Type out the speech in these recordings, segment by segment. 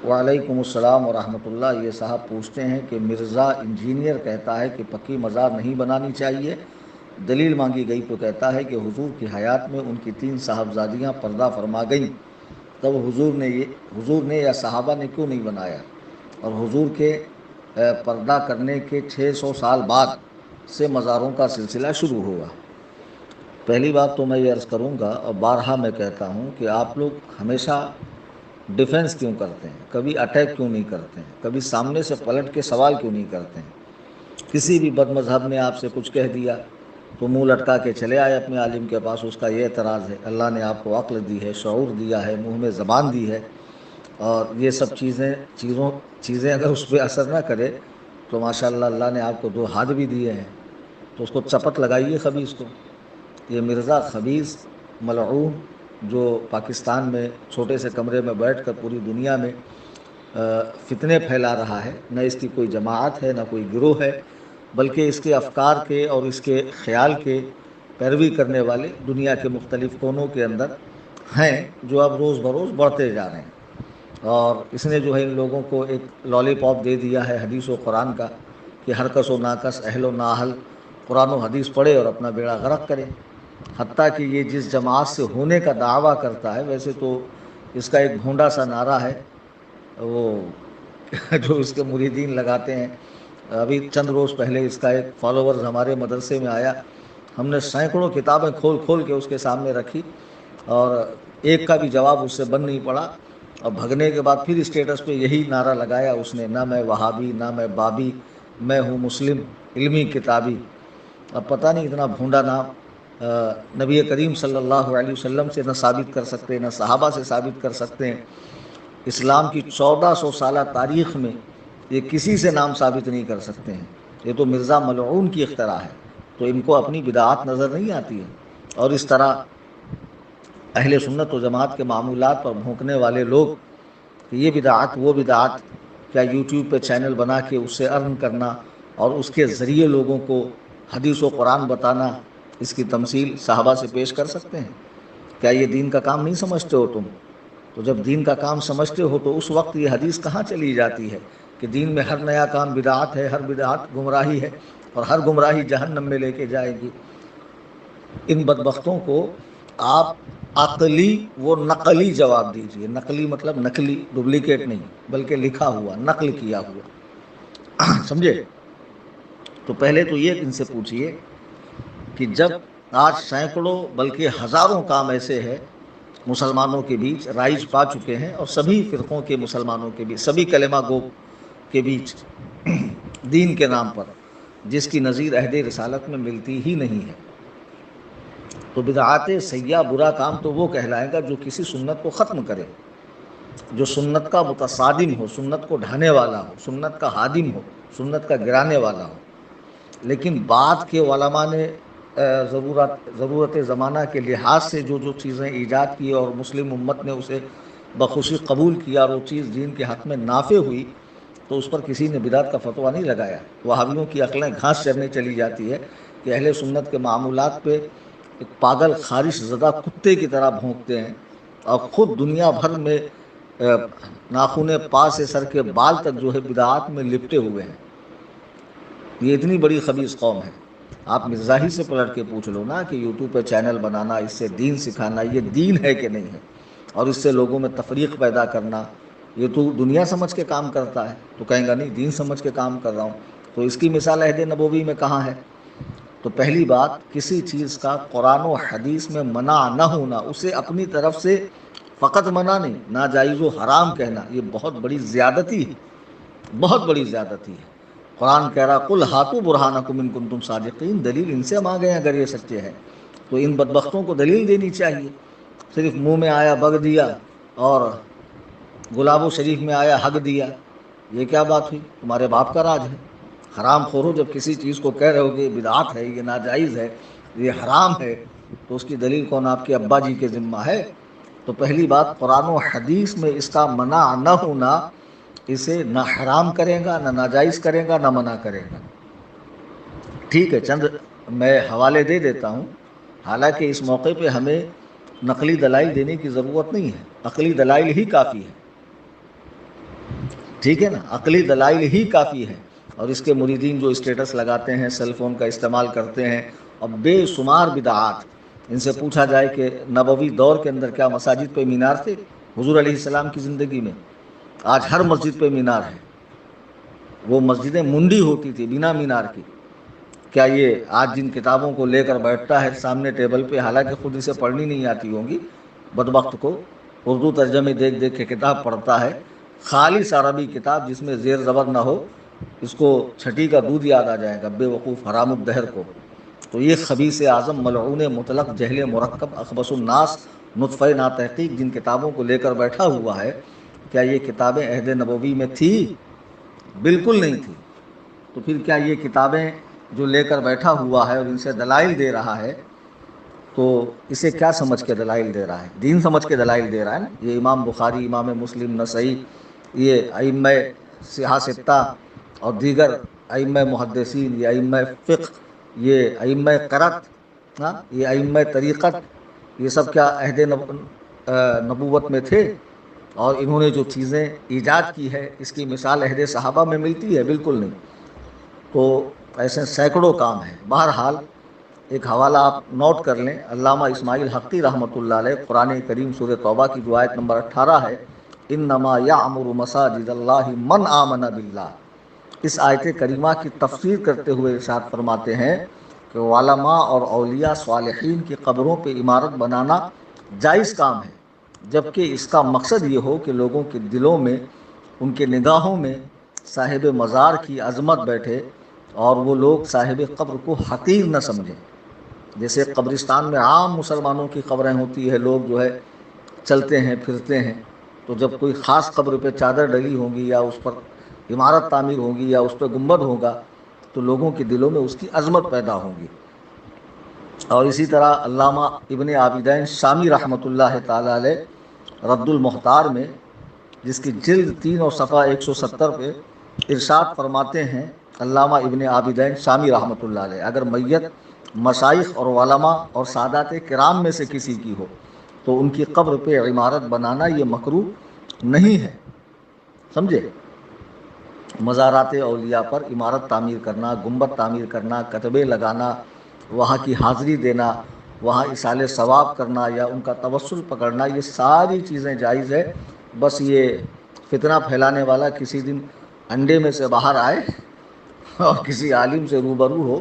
وعلیکم السلام ورحمۃ اللہ۔ یہ صاحب پوچھتے ہیں کہ مرزا انجینئر کہتا ہے کہ پکی مزار نہیں بنانی چاہیے، دلیل مانگی گئی تو کہتا ہے کہ حضور کی حیات میں ان کی 3 صاحبزادیاں پردہ فرما گئیں، تب حضور نے یا صحابہ نے کیوں نہیں بنایا؟ اور حضور کے پردہ کرنے کے 600 سال بعد سے مزاروں کا سلسلہ شروع ہوا۔ پہلی بات تو میں یہ عرض کروں گا اور بارہا میں کہتا ہوں کہ آپ لوگ ہمیشہ ڈیفنس کیوں کرتے ہیں، کبھی اٹیک کیوں نہیں کرتے ہیں، کبھی سامنے سے پلٹ کے سوال کیوں نہیں کرتے ہیں؟ کسی بھی بد مذہب نے آپ سے کچھ کہہ دیا تو منہ لٹکا کے چلے آئے اپنے عالم کے پاس، اس کا یہ اعتراض ہے۔ اللہ نے آپ کو عقل دی ہے، شعور دیا ہے، منہ میں زبان دی ہے، اور یہ سب چیزیں اگر اس پہ اثر نہ کرے تو ماشاءاللہ اللہ نے آپ کو 2 ہاتھ بھی دیے ہیں، تو اس کو چپت لگائیے خبیث کو۔ یہ مرزا خبیث ملعون جو پاکستان میں چھوٹے سے کمرے میں بیٹھ کر پوری دنیا میں فتنے پھیلا رہا ہے، نہ اس کی کوئی جماعت ہے نہ کوئی گروہ ہے، بلکہ اس کے افکار کے اور اس کے خیال کے پیروی کرنے والے دنیا کے مختلف کونوں کے اندر ہیں، جو اب روز بروز بڑھتے جا رہے ہیں۔ اور اس نے جو ہے ان لوگوں کو ایک لالی پاپ دے دیا ہے حدیث و قرآن کا کہ ہر کس و ناکس، اہل و نااہل قرآن و حدیث پڑھے اور اپنا بیڑا غرق کرے۔ حتیٰ کہ یہ جس جماعت سے ہونے کا دعویٰ کرتا ہے، ویسے تو اس کا ایک بھونڈا سا نعرہ ہے وہ جو اس کے مریدین لگاتے ہیں۔ ابھی چند روز پہلے اس کا ایک فالوورز ہمارے مدرسے میں آیا، ہم نے سینکڑوں کتابیں کھول کھول کے اس کے سامنے رکھی اور ایک کا بھی جواب اس سے بن نہیں پڑا، اور بھگنے کے بعد پھر اسٹیٹس پہ یہی نعرہ لگایا اس نے، نہ میں وہابی نہ میں بابی، میں ہوں مسلم علمی کتابی۔ اب پتہ نہیں اتنا بھونڈا نام نبی کریم صلی اللہ علیہ وسلم سے نہ ثابت کر سکتے، نہ صحابہ سے ثابت کر سکتے ہیں۔ اسلام کی 1400 سالہ تاریخ میں یہ کسی سے نام ثابت نہیں کر سکتے ہیں۔ یہ تو مرزا ملعون کی اختراع ہے، تو ان کو اپنی بدعات نظر نہیں آتی ہے۔ اور اس طرح اہل سنت و جماعت کے معمولات پر بھونکنے والے لوگ کہ یہ بدعات وہ بدعات، کیا یوٹیوب پہ چینل بنا کے اس سے ارن کرنا اور اس کے ذریعے لوگوں کو حدیث و قرآن بتانا، اس کی تمثیل صحابہ سے پیش کر سکتے ہیں؟ کیا یہ دین کا کام نہیں سمجھتے ہو تم؟ تو جب دین کا کام سمجھتے ہو تو اس وقت یہ حدیث کہاں چلی جاتی ہے کہ دین میں ہر نیا کام بدعات ہے، ہر بدعات گمراہی ہے اور ہر گمراہی جہنم میں لے کے جائے گی؟ ان بدبختوں کو آپ عقلی و نقلی جواب دیجئے۔ نقلی مطلب نقلی، ڈپلیکیٹ نہیں، بلکہ لکھا ہوا، نقل کیا ہوا، سمجھے؟ تو پہلے تو یہ ان سے پوچھئے کہ جب آج سینکڑوں بلکہ ہزاروں کام ایسے ہیں مسلمانوں کے بیچ رائج پا چکے ہیں، اور سبھی فرقوں کے مسلمانوں کے بیچ، سبھی کلمہ گو کے بیچ دین کے نام پر، جس کی نظیر عہد رسالت میں ملتی ہی نہیں ہے، تو بدعات سیاح برا کام تو وہ کہلائے گا جو کسی سنت کو ختم کرے، جو سنت کا متصادم ہو، سنت کو ڈھانے والا ہو، سنت کا ہادم ہو، سنت کا گرانے والا ہو۔ لیکن بعد کے علماء نے ضرورت زمانہ کے لحاظ سے جو جو چیزیں ایجاد کی اور مسلم امت نے اسے بخوشی قبول کیا اور وہ چیز دین کے حق میں نافع ہوئی، تو اس پر کسی نے بدعت کا فتویٰ نہیں لگایا۔ وہابیوں کی عقلیں گھاس چرنے چلی جاتی ہے کہ اہل سنت کے معمولات پہ ایک پاگل خارش زدہ کتے کی طرح بھونکتے ہیں، اور خود دنیا بھر میں ناخن پا سے سر کے بال تک جو ہے بدعات میں لپٹے ہوئے ہیں۔ یہ اتنی بڑی خبیث قوم ہے۔ آپ مرزا ہی سے پلٹ کے پوچھ لو نا کہ یوٹیوب پہ چینل بنانا، اس سے دین سکھانا، یہ دین ہے کہ نہیں ہے؟ اور اس سے لوگوں میں تفریق پیدا کرنا، یہ تو دنیا سمجھ کے کام کرتا ہے، تو کہیں گا نہیں دین سمجھ کے کام کر رہا ہوں۔ تو اس کی مثال عہد نبوی میں کہاں ہے؟ تو پہلی بات، کسی چیز کا قرآن و حدیث میں منع نہ ہونا، اسے اپنی طرف سے فقط منع نہیں، ناجائز و حرام کہنا، یہ بہت بڑی زیادتی ہے، بہت بڑی زیادتی ہے۔ قرآن کہہ رہا قل ہاتوا برہانکم ان کنتم صادقین، دلیل ان سے مانگیں اگر یہ سچے ہیں۔ تو ان بدبختوں کو دلیل دینی چاہیے، صرف منہ میں آیا بگ دیا اور گلاب و شریف میں آیا حق دیا، یہ کیا بات ہوئی؟ تمہارے باپ کا راج ہے؟ حرام خورو جب کسی چیز کو کہہ رہے ہو کہ یہ بدعات ہے، یہ ناجائز ہے، یہ حرام ہے، تو اس کی دلیل کون؟ آپ کے ابا جی کے ذمہ ہے۔ تو پہلی بات، قرآن و حدیث میں اس کا منع نہ ہونا اسے نہ حرام کرے گا، نہ ناجائز کرے گا، نہ منع کرے گا۔ ٹھیک ہے، چند میں حوالے دے دیتا ہوں، حالانکہ اس موقع پہ ہمیں نقلی دلائل دینے کی ضرورت نہیں ہے، عقلی دلائل ہی کافی ہے۔ ٹھیک ہے نا، عقلی دلائل ہی کافی ہے۔ اور اس کے مریدین جو اسٹیٹس لگاتے ہیں، سیل فون کا استعمال کرتے ہیں، اور بے شمار بدعات، ان سے پوچھا جائے کہ نبوی دور کے اندر کیا مساجد پہ مینار تھے حضور علیہ السلام کی زندگی میں؟ آج ہر مسجد پہ مینار ہے، وہ مسجدیں منڈی ہوتی تھی بنا مینار کی۔ کیا یہ آج جن کتابوں کو لے کر بیٹھتا ہے سامنے ٹیبل پہ، حالانکہ خود اسے پڑھنی نہیں آتی ہوں گی، بدبخت کو اردو ترجمے دیکھ دیکھ کے کتاب پڑھتا ہے، خالص عربی کتاب جس میں زیر زبر نہ ہو، اس کو چھٹی کا دودھ یاد آ جائے گا بے وقوف حرام الدہر کو۔ تو یہ خبیث اعظم ملعون مطلق جہل مرکب اخبث الناس نطفہ ناتحقیق جن کتابوں کو لے کر بیٹھا ہوا ہے، کیا یہ کتابیں عہد نبوی میں تھی؟ بالکل نہیں تھی۔ تو پھر کیا یہ کتابیں جو لے کر بیٹھا ہوا ہے اور ان سے دلائل دے رہا ہے، تو اسے کیا سمجھ کے دلائل دے رہا ہے؟ دین سمجھ کے دلائل دے رہا ہے نا۔ یہ امام بخاری، امام مسلم، نسائی، یہ ائمہ صحاح ستہ اور دیگر ائمہ محدثین، یہ ائمہ فقہ، یہ ائمہ قرأت، یہ ائمہ طریقت، یہ سب کیا عہد نبوت میں تھے؟ اور انہوں نے جو چیزیں ایجاد کی ہے، اس کی مثال عہد صحابہ میں ملتی ہے؟ بالکل نہیں۔ تو ایسے سینکڑوں کام ہیں۔ بہرحال ایک حوالہ آپ نوٹ کر لیں، علامہ اسماعیل حقی رحمۃ اللہ علیہ، قرآن کریم سورہ توبہ کی جو آیت نمبر 18 ہے، انما یعمر مساجد اللہ من آمن باللہ، اس آیت کریمہ کی تفسیر کرتے ہوئے ارشاد فرماتے ہیں کہ علماء اور اولیاء صالحین کی قبروں پہ عمارت بنانا جائز کام ہے، جبکہ اس کا مقصد یہ ہو کہ لوگوں کے دلوں میں، ان کے نگاہوں میں صاحب مزار کی عظمت بیٹھے اور وہ لوگ صاحب قبر کو حقیر نہ سمجھیں۔ جیسے قبرستان میں عام مسلمانوں کی قبریں ہوتی ہے، لوگ جو ہے چلتے ہیں پھرتے ہیں، تو جب کوئی خاص قبر پہ چادر ڈلی ہوگی یا اس پر عمارت تعمیر ہوگی یا اس پہ گنبد ہوگا، تو لوگوں کے دلوں میں اس کی عظمت پیدا ہوگی۔ اور اسی طرح علامہ ابن عابدین شامی رحمۃ اللہ تعالی علیہ رد المختار میں، جس کی جلد 3 اور صفحہ 170 پہ ارشاد فرماتے ہیں علامہ ابن عابدین شامی رحمۃ اللہ علیہ، اگر میت مشائخ اور علماء اور سادات کرام میں سے کسی کی ہو تو ان کی قبر پہ عمارت بنانا یہ مکروہ نہیں ہے، سمجھے؟ مزارات اولیاء پر عمارت تعمیر کرنا، گنبد تعمیر کرنا، کتبے لگانا، وہاں کی حاضری دینا، وہاں ایصال ثواب کرنا یا ان کا توسل پکڑنا، یہ ساری چیزیں جائز ہے۔ بس یہ فتنہ پھیلانے والا کسی دن انڈے میں سے باہر آئے اور کسی عالم سے روبرو ہو،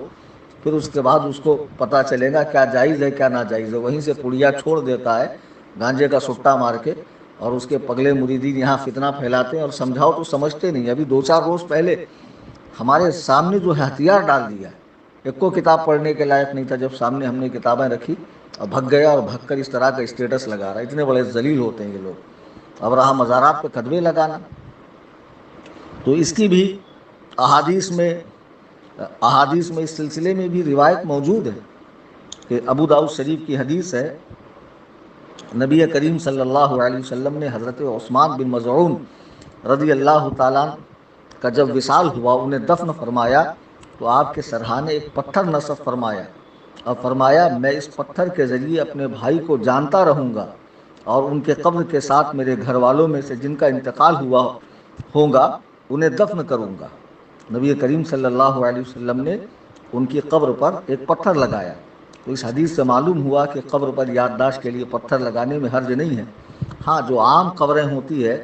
پھر اس کے بعد اس کو پتہ چلے گا کیا جائز ہے کیا ناجائز ہے، وہیں سے پڑیا چھوڑ دیتا ہے گانجے کا سٹا مار کے، اور اس کے پگلے مریدین یہاں فتنہ پھیلاتے ہیں اور سمجھاؤ تو سمجھتے نہیں۔ ابھی 2-4 روز پہلے ہمارے سامنے جو ہے ہتھیار ڈال دیا ہے، ایک کو کتاب پڑھنے کے لائق نہیں تھا، جب سامنے ہم نے کتابیں رکھی اور بھگ گیا، اور بھگ کر اس طرح کا اسٹیٹس لگا رہا ہے۔ اتنے بڑے ذلیل ہوتے ہیں یہ لوگ۔ اب رہا مزارات پہ کتبے لگانا، تو اس کی بھی احادیث میں اس سلسلے میں بھی روایت موجود ہے کہ ابو داؤد شریف کی حدیث ہے، نبی کریم صلی اللہ علیہ وسلم نے حضرت عثمان بن مظعون رضی اللہ تعالیٰ کا جب وصال ہوا، انہیں دفن فرمایا تو آپ کے سرہانے ایک پتھر نصب فرمایا اور فرمایا میں اس پتھر کے ذریعے اپنے بھائی کو جانتا رہوں گا اور ان کے قبر کے ساتھ میرے گھر والوں میں سے جن کا انتقال ہوا ہوگا انہیں دفن کروں گا۔ نبی کریم صلی اللہ علیہ وسلم نے ان کی قبر پر ایک پتھر لگایا۔ تو اس حدیث سے معلوم ہوا کہ قبر پر یادداشت کے لیے پتھر لگانے میں حرج نہیں ہے۔ ہاں، جو عام قبریں ہوتی ہے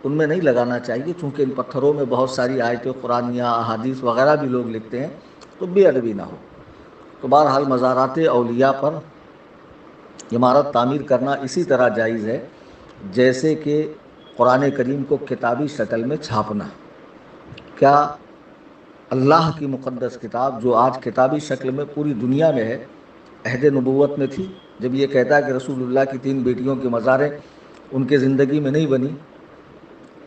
ان میں نہیں لگانا چاہیے، چونکہ ان پتھروں میں بہت ساری آیت قرآنیہ، احادیث وغیرہ بھی لوگ لکھتے ہیں، تو بے ادبی نہ ہو۔ تو بہرحال مزارات اولیاء پر عمارت تعمیر کرنا اسی طرح جائز ہے جیسے کہ قرآن کریم کو کتابی شکل میں چھاپنا۔ کیا اللہ کی مقدس کتاب جو آج کتابی شکل میں پوری دنیا میں ہے، عہد نبوت میں تھی؟ جب یہ کہتا ہے کہ رسول اللہ کی 3 بیٹیوں کی مزاریں ان کے زندگی میں نہیں بنی،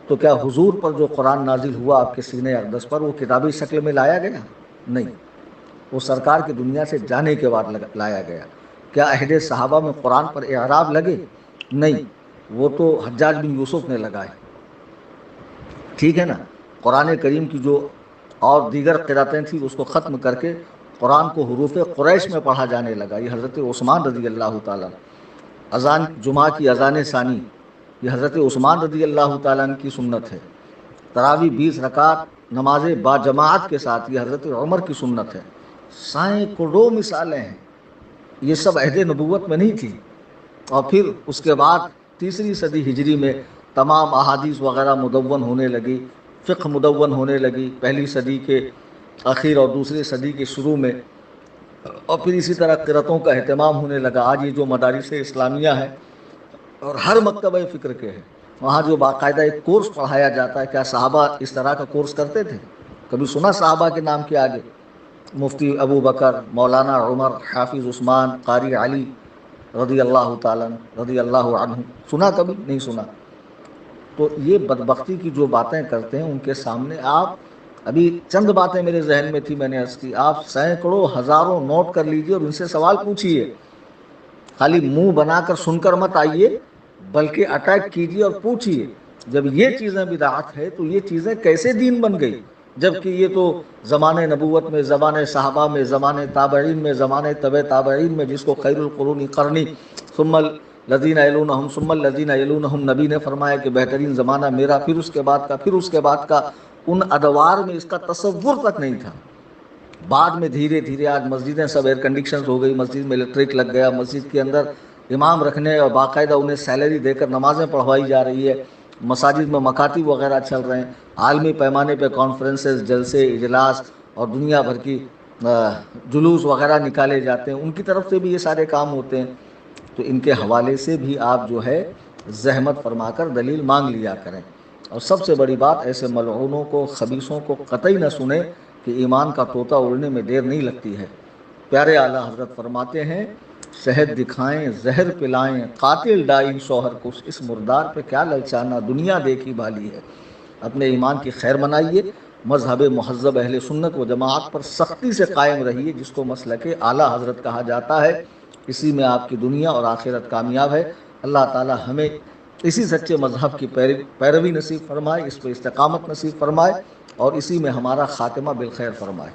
تو کیا حضور پر جو قرآن نازل ہوا آپ کے سینہ اقدس پر، وہ کتابی شکل میں لایا گیا؟ نہیں، وہ سرکار کی دنیا سے جانے کے بعد لایا گیا۔ کیا عہد صحابہ میں قرآن پر اعراب لگے؟ نہیں، وہ تو حجاج بن یوسف نے لگائے، ٹھیک ہے نا۔ قرآن کریم کی جو اور دیگر قرأتیں تھیں اس کو ختم کر کے قرآن کو حروف قریش میں پڑھا جانے لگا، یہ حضرت عثمان رضی اللہ تعالیٰ۔ اذان جمعہ کی اذان ثانی یہ حضرت عثمان رضی اللہ تعالیٰ کی سنت ہے۔ تراویح 20 رکعت نماز با جماعت کے ساتھ، یہ حضرت عمر کی سنت ہے۔ سینکڑوں مثالیں ہیں، یہ سب عہد نبوت میں نہیں تھی۔ اور پھر اس کے بعد تیسری صدی ہجری میں تمام احادیث وغیرہ مدون ہونے لگی، فقہ مدون ہونے لگی، پہلی صدی کے اخیر اور دوسری صدی کے شروع میں، اور پھر اسی طرح قرأتوں کا اہتمام ہونے لگا۔ آج یہ جو مدارس اسلامیہ ہیں اور ہر مکتبہ فکر کے ہیں، وہاں جو باقاعدہ ایک کورس پڑھایا جاتا ہے، کیا صحابہ اس طرح کا کورس کرتے تھے؟ کبھی سنا صحابہ کے نام کے آگے مفتی ابو بکر، مولانا عمر، حافظ عثمان، قاری علی رضی اللہ تعالیٰ رضی اللہ عنہ، سنا؟ کبھی نہیں سنا۔ تو یہ بدبختی کی جو باتیں کرتے ہیں ان کے سامنے آپ، ابھی چند باتیں میرے ذہن میں تھی، میں نے عرض کی، آپ سینکڑوں ہزاروں نوٹ کر لیجئے اور ان سے سوال پوچھیے، خالی منہ بنا کر سن کر مت آئیے، بلکہ اٹیک کیجیے اور پوچھیے، جب یہ چیزیں بدعت ہے تو یہ چیزیں کیسے دین بن گئی؟ جبکہ یہ تو زمانے نبوت میں، زمانے صحابہ میں، زمانے تابعین میں، زمانے تبع تابعین میں، جس کو خیر القرون قرنی ثم الذین یلونہم ثم الذین یلونہم نبی نے فرمایا کہ بہترین زمانہ میرا، پھر اس کے بعد کا، پھر اس کے بعد کا، ان ادوار میں اس کا تصور تک نہیں تھا۔ بعد میں دھیرے دھیرے آج مسجدیں سب ایئر کنڈیشنز ہو گئی، مسجد میں الیکٹرک لگ گیا، مسجد کے اندر امام رکھنے اور باقاعدہ انہیں سیلری دے کر نمازیں پڑھوائی جا رہی ہے، مساجد میں مکاتب وغیرہ چل رہے ہیں، عالمی پیمانے پہ کانفرنسز، جلسے، اجلاس اور دنیا بھر کی جلوس وغیرہ نکالے جاتے ہیں، ان کی طرف سے بھی یہ سارے کام ہوتے ہیں۔ تو ان کے حوالے سے بھی آپ جو ہے زحمت فرما کر دلیل مانگ لیا کریں، اور سب سے بڑی بات، ایسے ملعونوں کو، خبیثوں کو قطعی نہ سنیں کہ ایمان کا طوطا اڑنے میں دیر نہیں لگتی ہے۔ پیارے اعلیٰ حضرت فرماتے ہیں، شہد دکھائیں، زہر پلائیں، قاتل ڈائیں شوہر کو، اس مردار پہ کیا للچانا، دنیا دیکھی بھالی ہے۔ اپنے ایمان کی خیر منائیے، مذہب مہذب اہل سنت و جماعت پر سختی سے قائم رہیے، جس کو مسلک اعلیٰ حضرت کہا جاتا ہے، اسی میں آپ کی دنیا اور آخرت کامیاب ہے۔ اللہ تعالی ہمیں اسی سچے مذہب کی پیروی نصیب فرمائے، اس پہ استقامت نصیب فرمائے، اور اسی میں ہمارا خاتمہ بالخیر فرمائے۔